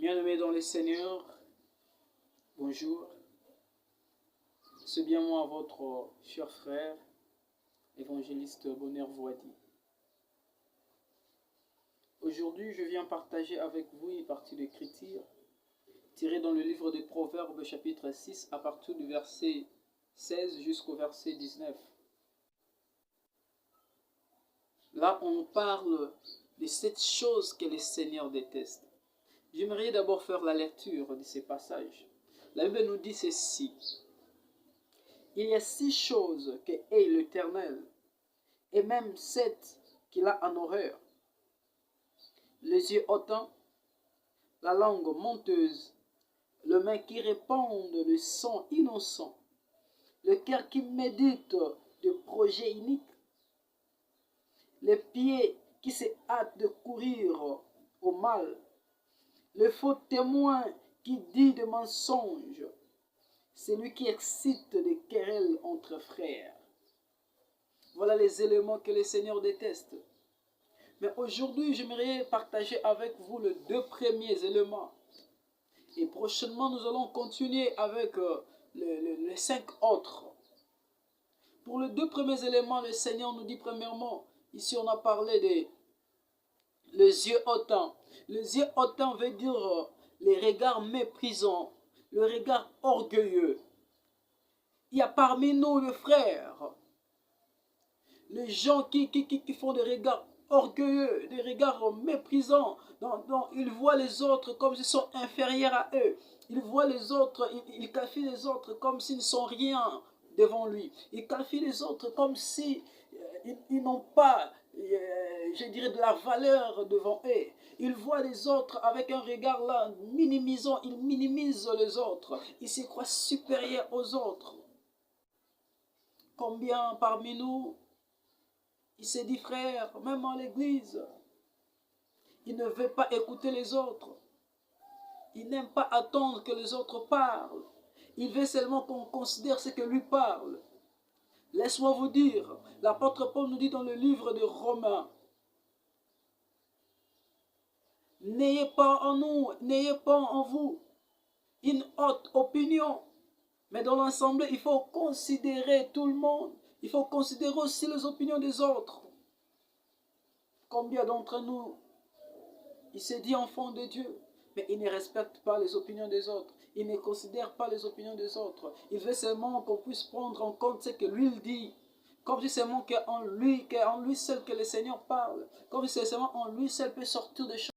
Bien-aimés dans le Seigneur, bonjour. C'est bien moi, votre cher frère, évangéliste Bonheur Voidi. Aujourd'hui, je viens partager avec vous une partie d'écriture tirée dans le livre des Proverbes, chapitre 6, à partir du verset 16 jusqu'au verset 19. Là, on parle de 7 choses que le Seigneur déteste. J'aimerais d'abord faire la lecture de ces passages. La Bible nous dit ceci. Il y a 6 choses que hait l'Éternel, et même 7 qu'il a en horreur. Les yeux hautains, la langue menteuse, le main qui répand le sang innocent, le cœur qui médite de projets iniques, les pieds qui se hâtent de courir au mal, le faux témoin qui dit des mensonges, celui qui excite des querelles entre frères. Voilà les éléments que le Seigneur déteste. Mais aujourd'hui, j'aimerais partager avec vous les 2 premiers éléments. Et prochainement, nous allons continuer avec les 5 autres. Pour les 2 premiers éléments, le Seigneur nous dit premièrement, ici on a parlé des les yeux hautains. Les yeux hautains veut dire les regards méprisants, le regard orgueilleux. Il y a parmi nous les frères, les gens qui font des regards orgueilleux, des regards méprisants, dont ils voient les autres comme s'ils sont inférieurs à eux. Ils voient les autres, ils qualifient les autres comme s'ils ne sont rien devant lui. Ils qualifient les autres comme si ils n'ont pas, je dirais, de la valeur devant eux. Ils voient les autres avec un regard là, minimisant, ils minimisent les autres. Ils se croient supérieurs aux autres. Combien parmi nous, il s'est dit frère, même en l'église, il ne veut pas écouter les autres. Il n'aime pas attendre que les autres parlent. Il veut seulement qu'on considère ce que lui parle. Laisse-moi vous dire, l'apôtre Paul nous dit dans le livre de Romains, n'ayez pas en nous, n'ayez pas en vous une haute opinion. Mais dans l'ensemble, il faut considérer tout le monde. Il faut considérer aussi les opinions des autres. Combien d'entre nous, il s'est dit enfant de Dieu, mais il ne respecte pas les opinions des autres. Il ne considère pas les opinions des autres. Il veut seulement qu'on puisse prendre en compte ce que lui il dit. Comme si c'est seulement qu'en lui seul que le Seigneur parle. Comme si c'est seulement en lui seul peut sortir des choses.